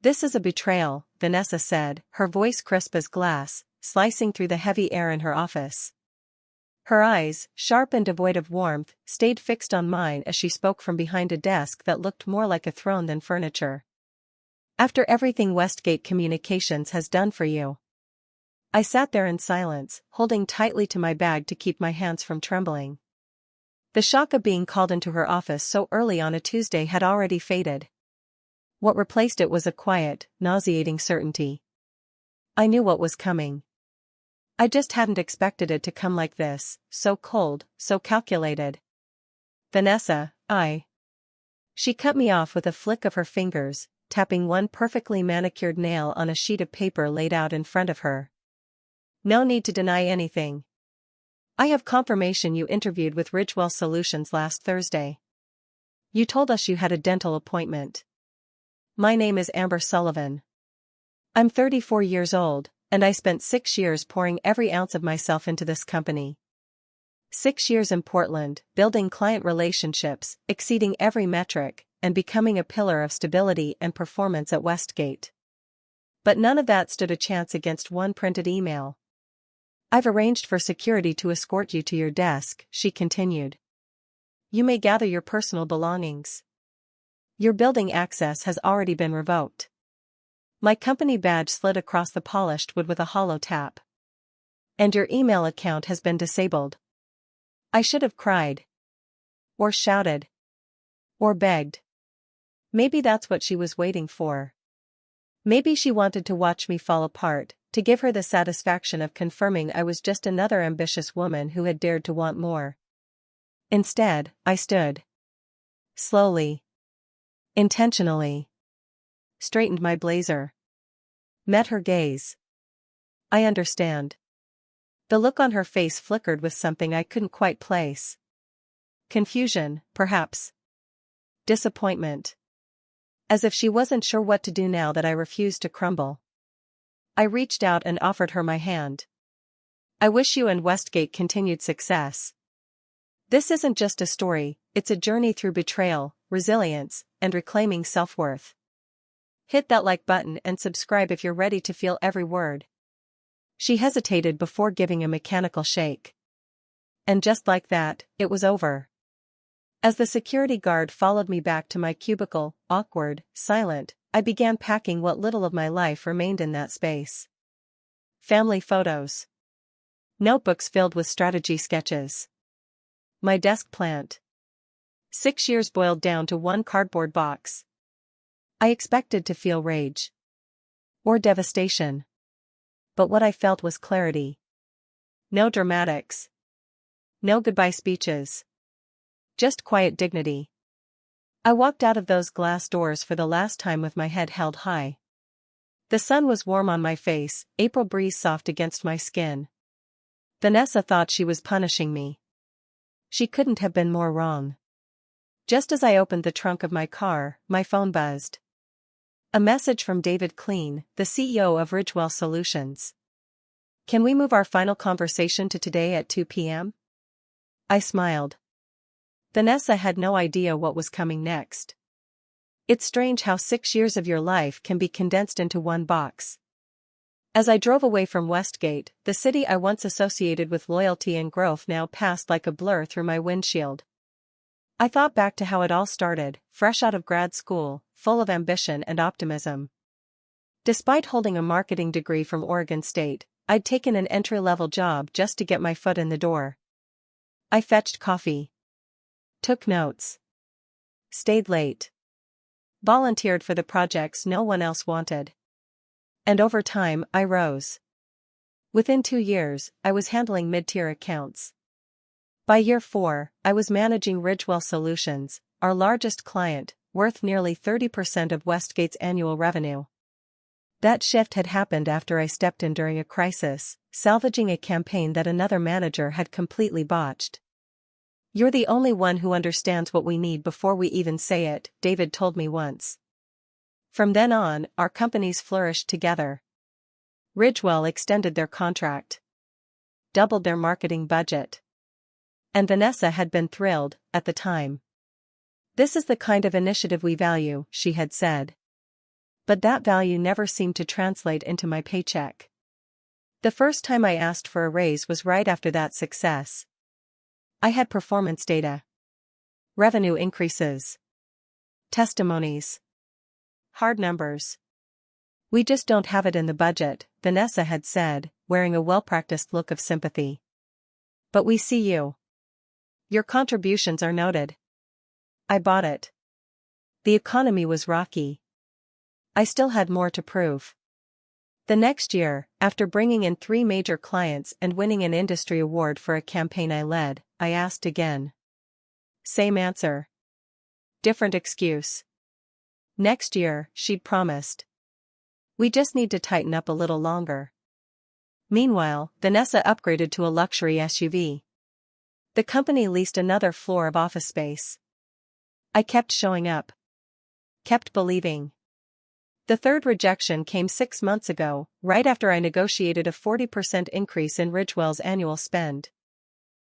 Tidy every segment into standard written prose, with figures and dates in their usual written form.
"This is a betrayal," Vanessa said, her voice crisp as glass, slicing through the heavy air in her office. Her eyes, sharp and devoid of warmth, stayed fixed on mine as she spoke from behind a desk that looked more like a throne than furniture. "After everything Westgate Communications has done for you." I sat there in silence, holding tightly to my bag to keep my hands from trembling. The shock of being called into her office so early on a Tuesday had already faded. What replaced it was a quiet, nauseating certainty. I knew what was coming. I just hadn't expected it to come like this, so cold, so calculated. "Vanessa, She cut me off with a flick of her fingers, tapping one perfectly manicured nail on a sheet of paper laid out in front of her. "No need to deny anything. I have confirmation you interviewed with Ridgewell Solutions last Thursday. You told us you had a dental appointment. My name is Amber Sullivan. I'm 34 years old, and I spent 6 years pouring every ounce of myself into this company. 6 years in Portland, building client relationships, exceeding every metric, and becoming a pillar of stability and performance at Westgate. But none of that stood a chance against one printed email. I've arranged for security to escort you to your desk," she continued. "You may gather your personal belongings. Your building access has already been revoked." My company badge slid across the polished wood with a hollow tap. "And your email account has been disabled." I should have cried. Or shouted. Or begged. Maybe that's what she was waiting for. Maybe she wanted to watch me fall apart, to give her the satisfaction of confirming I was just another ambitious woman who had dared to want more. Instead, I stood. Slowly. Intentionally. Straightened my blazer. Met her gaze. "I understand." The look on her face flickered with something I couldn't quite place. Confusion, perhaps. Disappointment. As if she wasn't sure what to do now that I refused to crumble. I reached out and offered her my hand. "I wish you and Westgate continued success. This isn't just a story, it's a journey through betrayal, resilience, and reclaiming self-worth. Hit that like button and subscribe if you're ready to feel every word." She hesitated before giving a mechanical shake. And just like that, it was over. As the security guard followed me back to my cubicle, awkward, silent, I began packing what little of my life remained in that space. Family photos. Notebooks filled with strategy sketches. My desk plant. 6 years boiled down to one cardboard box. I expected to feel rage. Or devastation. But what I felt was clarity. No dramatics. No goodbye speeches. Just quiet dignity. I walked out of those glass doors for the last time with my head held high. The sun was warm on my face, April breeze soft against my skin. Vanessa thought she was punishing me. She couldn't have been more wrong. Just as I opened the trunk of my car, my phone buzzed. A message from David Clean, the CEO of Ridgewell Solutions. "Can we move our final conversation to today at 2 p.m.? I smiled. Vanessa had no idea what was coming next. It's strange how 6 years of your life can be condensed into one box. As I drove away from Westgate, the city I once associated with loyalty and growth now passed like a blur through my windshield. I thought back to how it all started, fresh out of grad school, full of ambition and optimism. Despite holding a marketing degree from Oregon State, I'd taken an entry-level job just to get my foot in the door. I fetched coffee. Took notes. Stayed late. Volunteered for the projects no one else wanted. And over time, I rose. Within 2 years, I was handling mid-tier accounts. By year 4, I was managing Ridgewell Solutions, our largest client, worth nearly 30% of Westgate's annual revenue. That shift had happened after I stepped in during a crisis, salvaging a campaign that another manager had completely botched. "You're the only one who understands what we need before we even say it," David told me once. From then on, our companies flourished together. Ridgewell extended their contract. Doubled their marketing budget. And Vanessa had been thrilled, at the time. "This is the kind of initiative we value," she had said. But that value never seemed to translate into my paycheck. The first time I asked for a raise was right after that success. I had performance data, revenue increases, testimonies, hard numbers. "We just don't have it in the budget," Vanessa had said, wearing a well-practiced look of sympathy. "But we see you. Your contributions are noted." I bought it. The economy was rocky. I still had more to prove. The next year, after bringing in 3 major clients and winning an industry award for a campaign I led, I asked again. Same answer. Different excuse. Next year, she'd promised. "We just need to tighten up a little longer." Meanwhile, Vanessa upgraded to a luxury SUV. The company leased another floor of office space. I kept showing up. Kept believing. The third rejection came 6 months ago, right after I negotiated a 40% increase in Ridgewell's annual spend.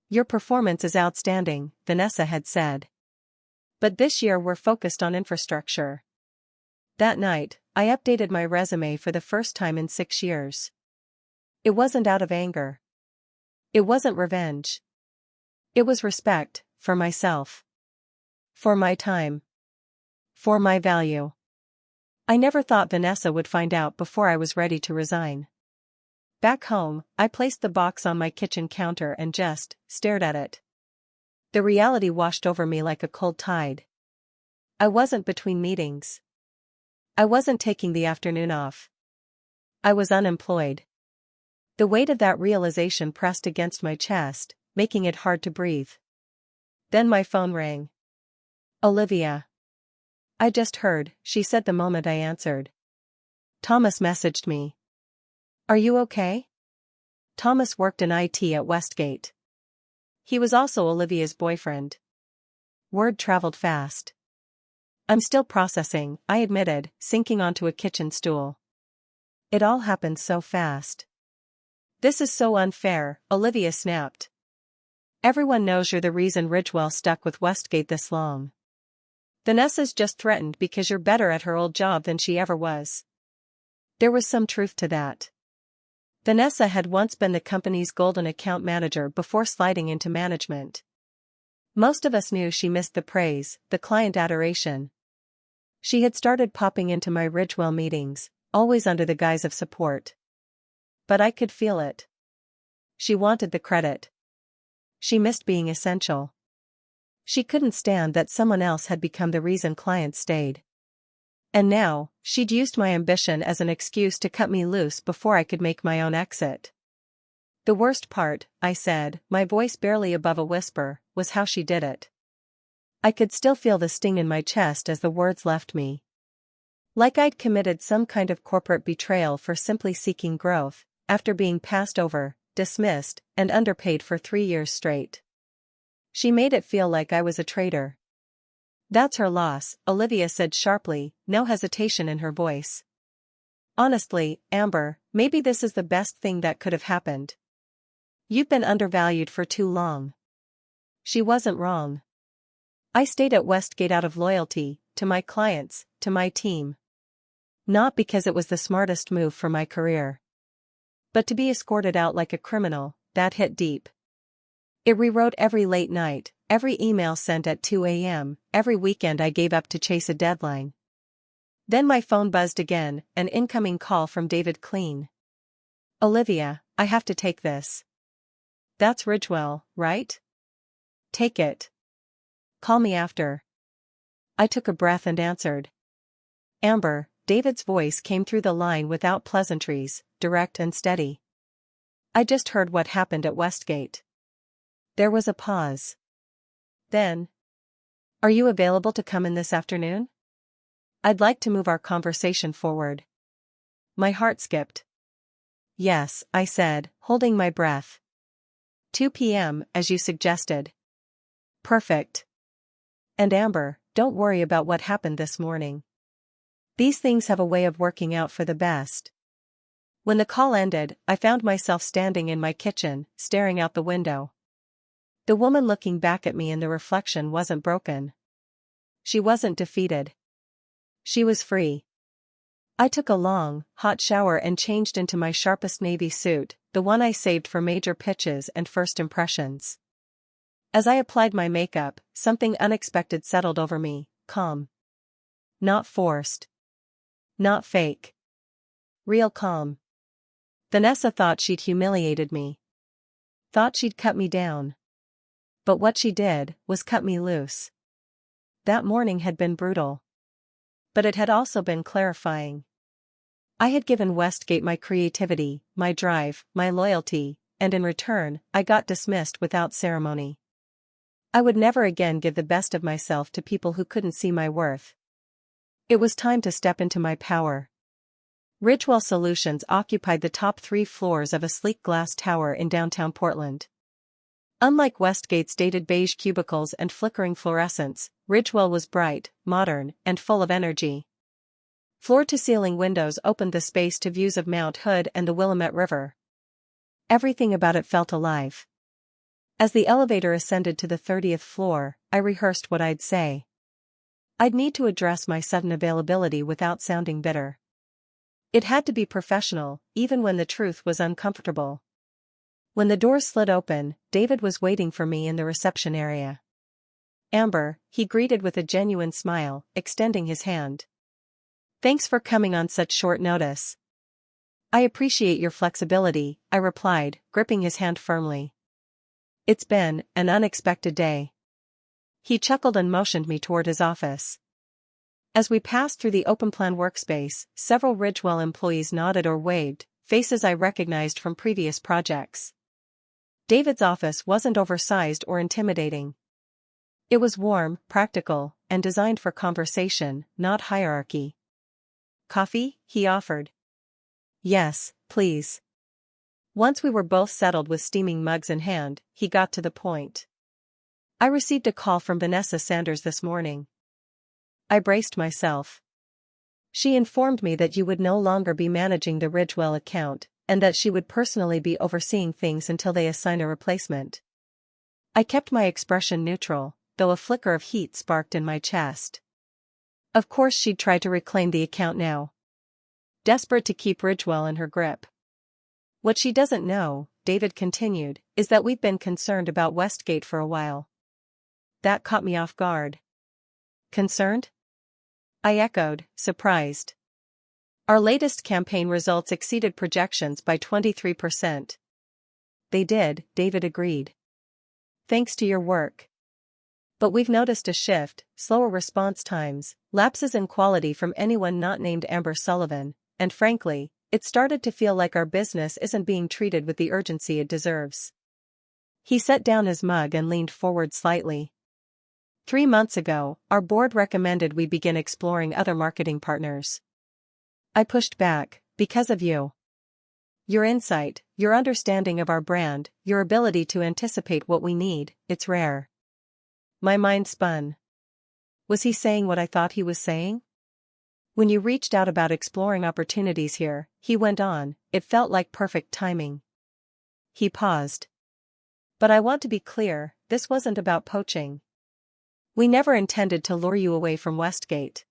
"Your performance is outstanding," Vanessa had said. "But this year we're focused on infrastructure." That night, I updated my resume for the first time in 6 years. It wasn't out of anger. It wasn't revenge. It was respect, for myself. For my time. For my value. I never thought Vanessa would find out before I was ready to resign. Back home, I placed the box on my kitchen counter and just stared at it. The reality washed over me like a cold tide. I wasn't between meetings. I wasn't taking the afternoon off. I was unemployed. The weight of that realization pressed against my chest, making it hard to breathe. Then my phone rang. "Olivia." "I just heard," she said the moment I answered. "Thomas messaged me." "Are you okay?" Thomas worked in IT at Westgate. He was also Olivia's boyfriend. Word traveled fast. "I'm still processing," I admitted, sinking onto a kitchen stool. It all happened so fast. "This is so unfair," Olivia snapped. "Everyone knows you're the reason Ridgewell stuck with Westgate this long. Vanessa's just threatened because you're better at her old job than she ever was." There was some truth to that. Vanessa had once been the company's golden account manager before sliding into management. Most of us knew she missed the praise, the client adoration. She had started popping into my Ridgewell meetings, always under the guise of support. But I could feel it. She wanted the credit. She missed being essential. She couldn't stand that someone else had become the reason clients stayed. And now, she'd used my ambition as an excuse to cut me loose before I could make my own exit. The worst part, I said, my voice barely above a whisper, was how she did it. I could still feel the sting in my chest as the words left me. Like I'd committed some kind of corporate betrayal for simply seeking growth, after being passed over, dismissed, and underpaid for 3 years straight. She made it feel like I was a traitor. "That's her loss," Olivia said sharply, no hesitation in her voice. "Honestly, Amber, maybe this is the best thing that could have happened. You've been undervalued for too long." She wasn't wrong. I stayed at Westgate out of loyalty, to my clients, to my team. Not because it was the smartest move for my career. But to be escorted out like a criminal, that hit deep. It rewrote every late night, every email sent at 2 a.m., every weekend I gave up to chase a deadline. Then my phone buzzed again, an incoming call from David Clean. "Olivia, I have to take this." "That's Ridgewell, right?" "Take it. Call me after." I took a breath and answered. "Amber," David's voice came through the line without pleasantries, direct and steady. "I just heard what happened at Westgate." There was a pause. Then, "Are you available to come in this afternoon? I'd like to move our conversation forward." My heart skipped. "Yes," I said, holding my breath. 2 p.m., as you suggested. "Perfect. And Amber, don't worry about what happened this morning. These things have a way of working out for the best." When the call ended, I found myself standing in my kitchen, staring out the window. The woman looking back at me in the reflection wasn't broken. She wasn't defeated. She was free. I took a long, hot shower and changed into my sharpest navy suit, the one I saved for major pitches and first impressions. As I applied my makeup, something unexpected settled over me, calm. Not forced. Not fake. Real calm. Vanessa thought she'd humiliated me. Thought she'd cut me down. But what she did was cut me loose. That morning had been brutal. But it had also been clarifying. I had given Westgate my creativity, my drive, my loyalty, and in return, I got dismissed without ceremony. I would never again give the best of myself to people who couldn't see my worth. It was time to step into my power. Ridgewell Solutions occupied the top 3 floors of a sleek glass tower in downtown Portland. Unlike Westgate's dated beige cubicles and flickering fluorescents, Ridgewell was bright, modern, and full of energy. Floor-to-ceiling windows opened the space to views of Mount Hood and the Willamette River. Everything about it felt alive. As the elevator ascended to the 30th floor, I rehearsed what I'd say. I'd need to address my sudden availability without sounding bitter. It had to be professional, even when the truth was uncomfortable. When the doors slid open, David was waiting for me in the reception area. "Amber," he greeted with a genuine smile, extending his hand. "Thanks for coming on such short notice." "I appreciate your flexibility," I replied, gripping his hand firmly. "It's been an unexpected day." He chuckled and motioned me toward his office. As we passed through the open-plan workspace, several Ridgewell employees nodded or waved, faces I recognized from previous projects. David's office wasn't oversized or intimidating. It was warm, practical, and designed for conversation, not hierarchy. "Coffee?" he offered. "Yes, please." Once we were both settled with steaming mugs in hand, he got to the point. "I received a call from Vanessa Sanders this morning." I braced myself. "She informed me that you would no longer be managing the Ridgewell account, and that she would personally be overseeing things until they assign a replacement." I kept my expression neutral, though a flicker of heat sparked in my chest. Of course she'd try to reclaim the account now. Desperate to keep Ridgewell in her grip. "What she doesn't know," David continued, "is that we've been concerned about Westgate for a while." That caught me off guard. "Concerned?" I echoed, surprised. "Our latest campaign results exceeded projections by 23%. "They did," David agreed. "Thanks to your work. But we've noticed a shift, slower response times, lapses in quality from anyone not named Amber Sullivan, and frankly, it started to feel like our business isn't being treated with the urgency it deserves." He set down his mug and leaned forward slightly. 3 months ago, our board recommended we begin exploring other marketing partners. I pushed back, "Because of you. Your insight, your understanding of our brand, your ability to anticipate what we need, it's rare." My mind spun. Was he saying what I thought he was saying? "When you reached out about exploring opportunities here," he went on, "it felt like perfect timing." He paused. "But I want to be clear, this wasn't about poaching. We never intended to lure you away from Westgate.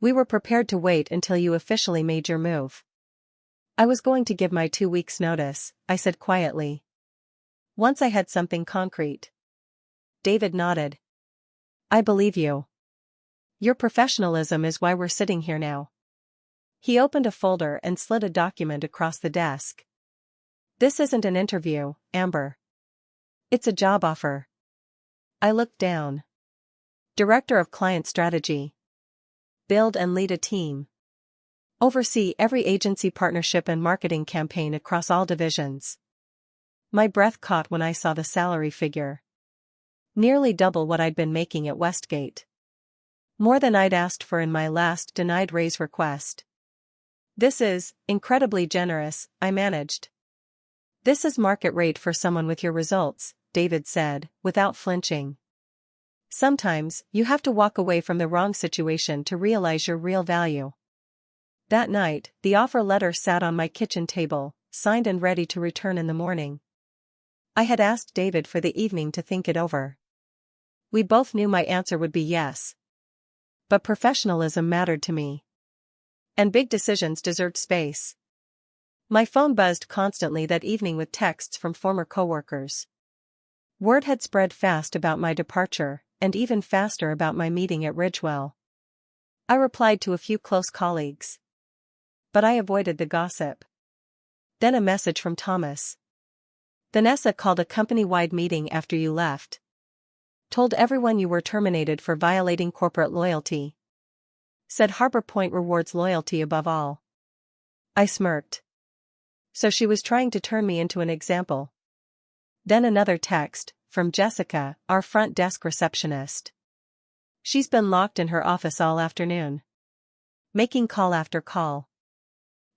We were prepared to wait until you officially made your move." "I was going to give my 2 weeks' notice," I said quietly. "Once I had something concrete." David nodded. "I believe you. Your professionalism is why we're sitting here now." He opened a folder and slid a document across the desk. "This isn't an interview, Amber. It's a job offer." I looked down. "Director of Client Strategy. Build and lead a team. Oversee every agency partnership and marketing campaign across all divisions." My breath caught when I saw the salary figure. Nearly double what I'd been making at Westgate. More than I'd asked for in my last denied raise request. "This is incredibly generous," I managed. "This is market rate for someone with your results," David said, without flinching. "Sometimes, you have to walk away from the wrong situation to realize your real value." That night, the offer letter sat on my kitchen table, signed and ready to return in the morning. I had asked David for the evening to think it over. We both knew my answer would be yes. But professionalism mattered to me. And big decisions deserved space. My phone buzzed constantly that evening with texts from former coworkers. Word had spread fast about my departure, and even faster about my meeting at Ridgewell. I replied to a few close colleagues. But I avoided the gossip. Then a message from Thomas. Vanessa called a company-wide meeting after you left. Told everyone you were terminated for violating corporate loyalty. Said Harbor Point rewards loyalty above all. I smirked. So she was trying to turn me into an example. Then another text, from Jessica, our front desk receptionist. She's been locked in her office all afternoon. Making call after call.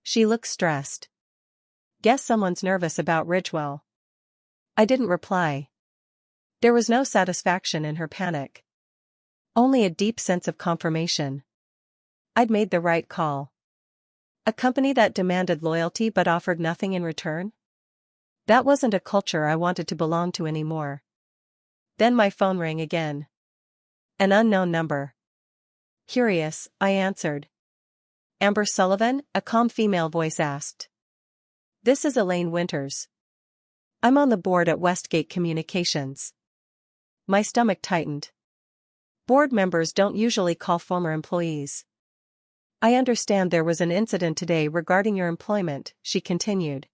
She looks stressed. Guess someone's nervous about Ridgewell. I didn't reply. There was no satisfaction in her panic. Only a deep sense of confirmation. I'd made the right call. A company that demanded loyalty but offered nothing in return? That wasn't a culture I wanted to belong to anymore. Then my phone rang again. An unknown number. Curious, I answered. Amber Sullivan, a calm female voice asked. This is Elaine Winters. I'm on the board at Westgate Communications. My stomach tightened. Board members don't usually call former employees. I understand there was an incident today regarding your employment, she continued.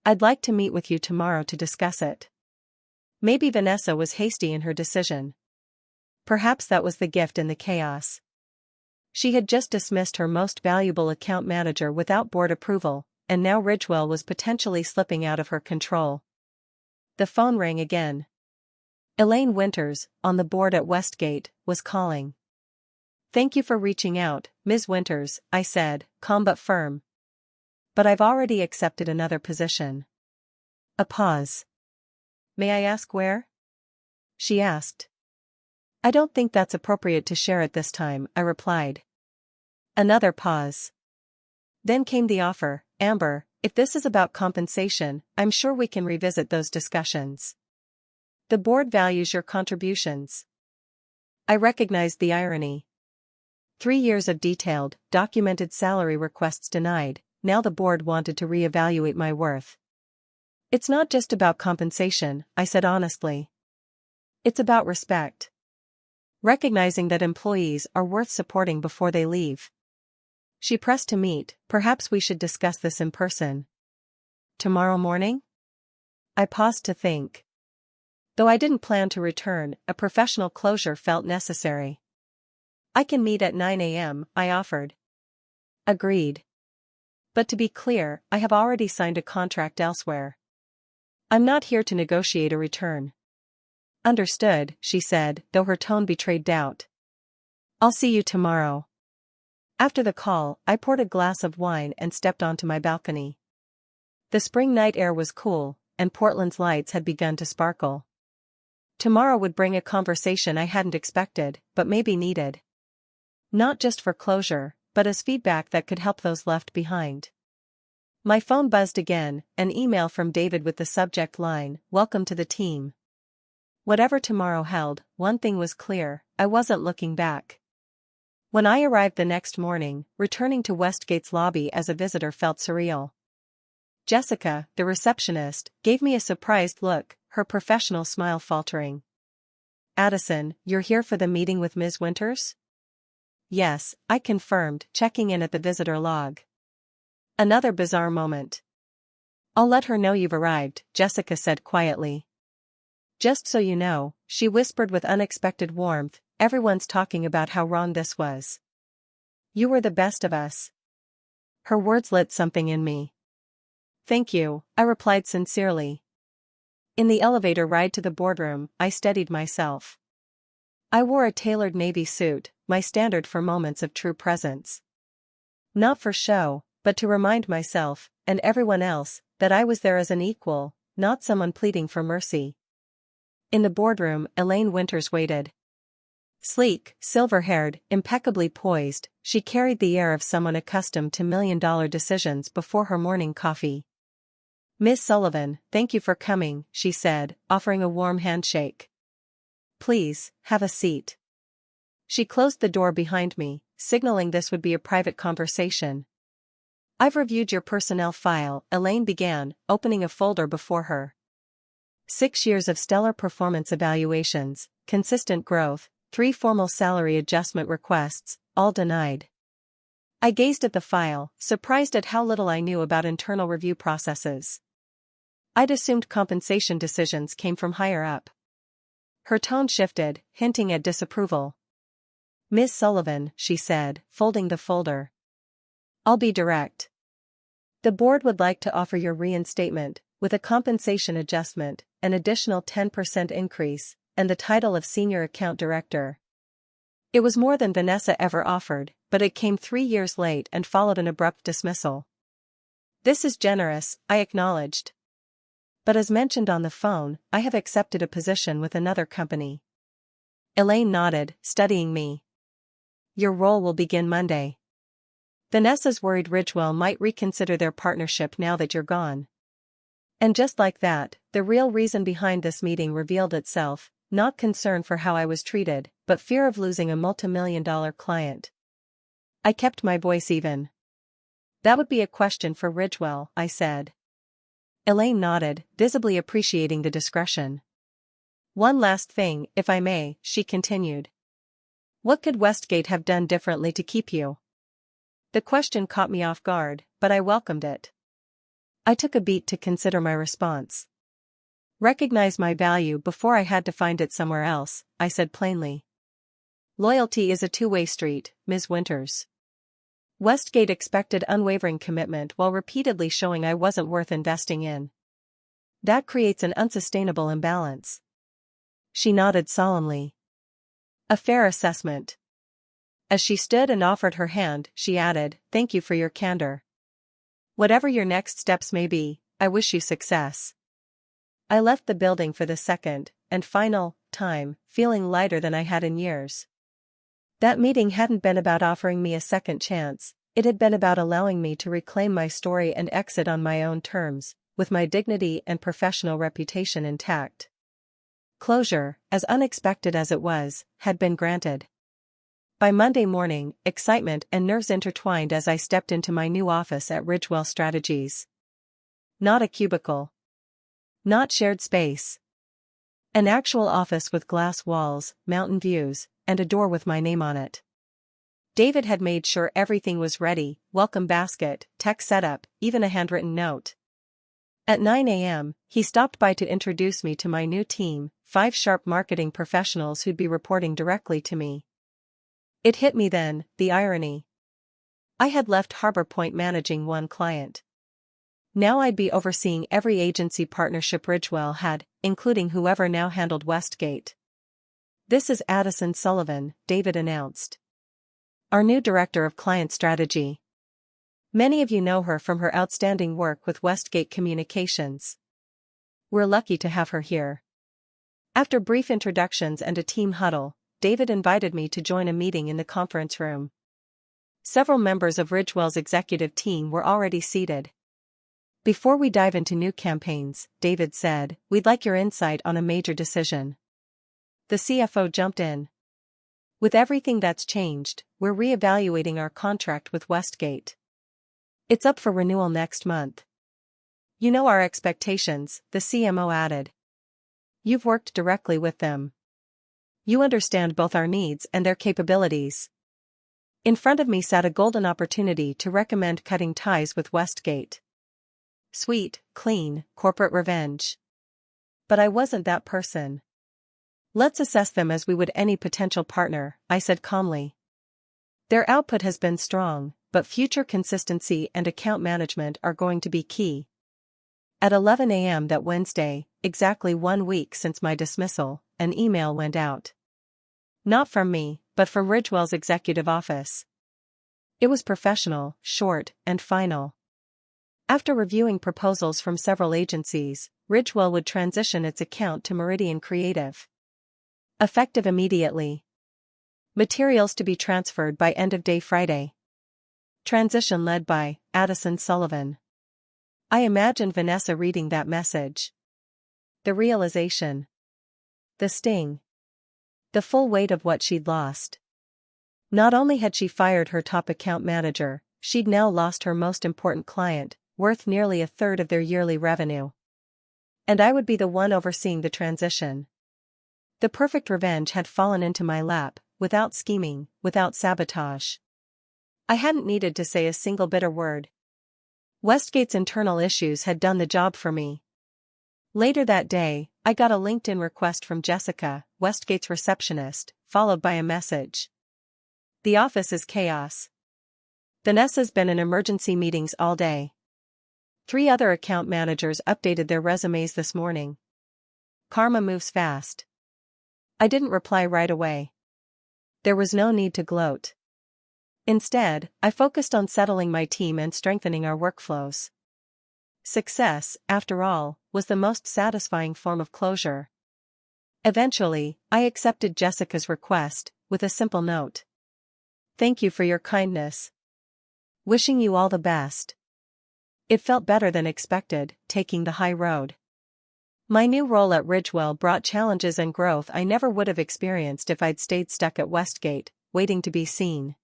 I'd like to meet with you tomorrow to discuss it. Maybe Vanessa was hasty in her decision. Perhaps that was the gift in the chaos. She had just dismissed her most valuable account manager without board approval, and now Ridgewell was potentially slipping out of her control. The phone rang again. Elaine Winters, on the board at Westgate, was calling. Thank you for reaching out, Ms. Winters, I said, calm but firm. But I've already accepted another position. A pause. May I ask where? She asked. I don't think that's appropriate to share at this time, I replied. Another pause. Then came the offer, Amber, if this is about compensation, I'm sure we can revisit those discussions. The board values your contributions. I recognized the irony. 3 years of detailed, documented salary requests denied, now the board wanted to reevaluate my worth. It's not just about compensation, I said honestly. It's about respect. Recognizing that employees are worth supporting before they leave. She pressed to meet, perhaps we should discuss this in person. Tomorrow morning? I paused to think. Though I didn't plan to return, a professional closure felt necessary. I can meet at 9 a.m., I offered. Agreed. But to be clear, I have already signed a contract elsewhere. I'm not here to negotiate a return. Understood, she said, though her tone betrayed doubt. I'll see you tomorrow. After the call, I poured a glass of wine and stepped onto my balcony. The spring night air was cool, and Portland's lights had begun to sparkle. Tomorrow would bring a conversation I hadn't expected, but maybe needed. Not just for closure, but as feedback that could help those left behind. My phone buzzed again, an email from David with the subject line, "Welcome to the team." Whatever tomorrow held, one thing was clear, I wasn't looking back. When I arrived the next morning, returning to Westgate's lobby as a visitor felt surreal. Jessica, the receptionist, gave me a surprised look, her professional smile faltering. Addison, you're here for the meeting with Ms. Winters? Yes, I confirmed, checking in at the visitor log. Another bizarre moment. I'll let her know you've arrived, Jessica said quietly. Just so you know, she whispered with unexpected warmth, everyone's talking about how wrong this was. You were the best of us. Her words lit something in me. Thank you, I replied sincerely. In the elevator ride to the boardroom, I steadied myself. I wore a tailored navy suit, my standard for moments of true presence. Not for show, but to remind myself, and everyone else, that I was there as an equal, not someone pleading for mercy. In the boardroom, Elaine Winters waited. Sleek, silver-haired, impeccably poised, she carried the air of someone accustomed to million-dollar decisions before her morning coffee. Miss Sullivan, thank you for coming, she said, offering a warm handshake. Please, have a seat. She closed the door behind me, signaling this would be a private conversation. "I've reviewed your personnel file," Elaine began, opening a folder before her. 6 years of stellar performance evaluations, consistent growth, 3 formal salary adjustment requests, all denied. I gazed at the file, surprised at how little I knew about internal review processes. I'd assumed compensation decisions came from higher up. Her tone shifted, hinting at disapproval. "Ms. Sullivan," she said, folding the folder. "I'll be direct. The board would like to offer your reinstatement, with a compensation adjustment, an additional 10% increase, and the title of Senior Account Director." It was more than Vanessa ever offered, but it came 3 years late and followed an abrupt dismissal. "This is generous," I acknowledged. "But as mentioned on the phone, I have accepted a position with another company." Elaine nodded, studying me. "Your role will begin Monday." Vanessa's worried Ridgewell might reconsider their partnership now that you're gone. And just like that, the real reason behind this meeting revealed itself, not concern for how I was treated, but fear of losing a multimillion-dollar client. I kept my voice even. "That would be a question for Ridgewell," I said. Elaine nodded, visibly appreciating the discretion. "One last thing, if I may," she continued. "What could Westgate have done differently to keep you?" The question caught me off guard, but I welcomed it. I took a beat to consider my response. "Recognize my value before I had to find it somewhere else," I said plainly. "Loyalty is a two-way street, Ms. Winters." Westgate expected unwavering commitment while repeatedly showing I wasn't worth investing in. That creates an unsustainable imbalance. She nodded solemnly. "A fair assessment." As she stood and offered her hand, she added, "Thank you for your candor. Whatever your next steps may be, I wish you success." I left the building for the second, and final, time, feeling lighter than I had in years. That meeting hadn't been about offering me a second chance, it had been about allowing me to reclaim my story and exit on my own terms, with my dignity and professional reputation intact. Closure, as unexpected as it was, had been granted. By Monday morning, excitement and nerves intertwined as I stepped into my new office at Ridgewell Strategies. Not a cubicle. Not shared space. An actual office with glass walls, mountain views, and a door with my name on it. David had made sure everything was ready, welcome basket, tech setup, even a handwritten note. At 9 a.m., he stopped by to introduce me to my new team, 5 sharp marketing professionals who'd be reporting directly to me. It hit me then, the irony. I had left Harbor Point managing one client. Now I'd be overseeing every agency partnership Ridgewell had, including whoever now handled Westgate. "This is Addison Sullivan," David announced. "Our new Director of Client Strategy. Many of you know her from her outstanding work with Westgate Communications. We're lucky to have her here." After brief introductions and a team huddle, David invited me to join a meeting in the conference room. Several members of Ridgewell's executive team were already seated. "Before we dive into new campaigns," David said, "we'd like your insight on a major decision." The CFO jumped in. "With everything that's changed, we're reevaluating our contract with Westgate. It's up for renewal next month." "You know our expectations," the CMO added. "You've worked directly with them. You understand both our needs and their capabilities." In front of me sat a golden opportunity to recommend cutting ties with Westgate. Sweet, clean, corporate revenge. But I wasn't that person. "Let's assess them as we would any potential partner," I said calmly. "Their output has been strong, but future consistency and account management are going to be key." At 11 a.m. that Wednesday, exactly 1 week since my dismissal, an email went out. Not from me, but from Ridgewell's executive office. It was professional, short, and final. After reviewing proposals from several agencies, Ridgewell would transition its account to Meridian Creative. Effective immediately. Materials to be transferred by end of day Friday. Transition led by Addison Sullivan. I imagined Vanessa reading that message. The realization. The sting. The full weight of what she'd lost. Not only had she fired her top account manager, she'd now lost her most important client, worth nearly a third of their yearly revenue. And I would be the one overseeing the transition. The perfect revenge had fallen into my lap, without scheming, without sabotage. I hadn't needed to say a single bitter word. Westgate's internal issues had done the job for me. Later that day, I got a LinkedIn request from Jessica, Westgate's receptionist, followed by a message. The office is chaos. Vanessa's been in emergency meetings all day. 3 other account managers updated their resumes this morning. Karma moves fast. I didn't reply right away. There was no need to gloat. Instead, I focused on settling my team and strengthening our workflows. Success, after all, was the most satisfying form of closure. Eventually, I accepted Jessica's request, with a simple note. Thank you for your kindness. Wishing you all the best. It felt better than expected, taking the high road. My new role at Ridgewell brought challenges and growth I never would have experienced if I'd stayed stuck at Westgate, waiting to be seen.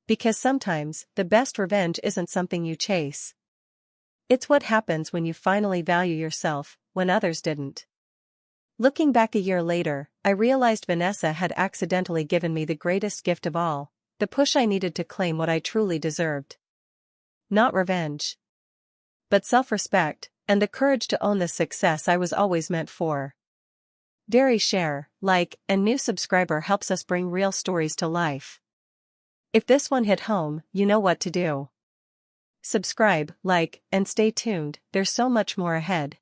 Because sometimes, the best revenge isn't something you chase. It's what happens when you finally value yourself, when others didn't. Looking back a year later, I realized Vanessa had accidentally given me the greatest gift of all, the push I needed to claim what I truly deserved. Not revenge, but self-respect, and the courage to own the success I was always meant for. Dairy share, like, and new subscriber helps us bring real stories to life. If this one hit home, you know what to do. Subscribe, like, and stay tuned, there's so much more ahead.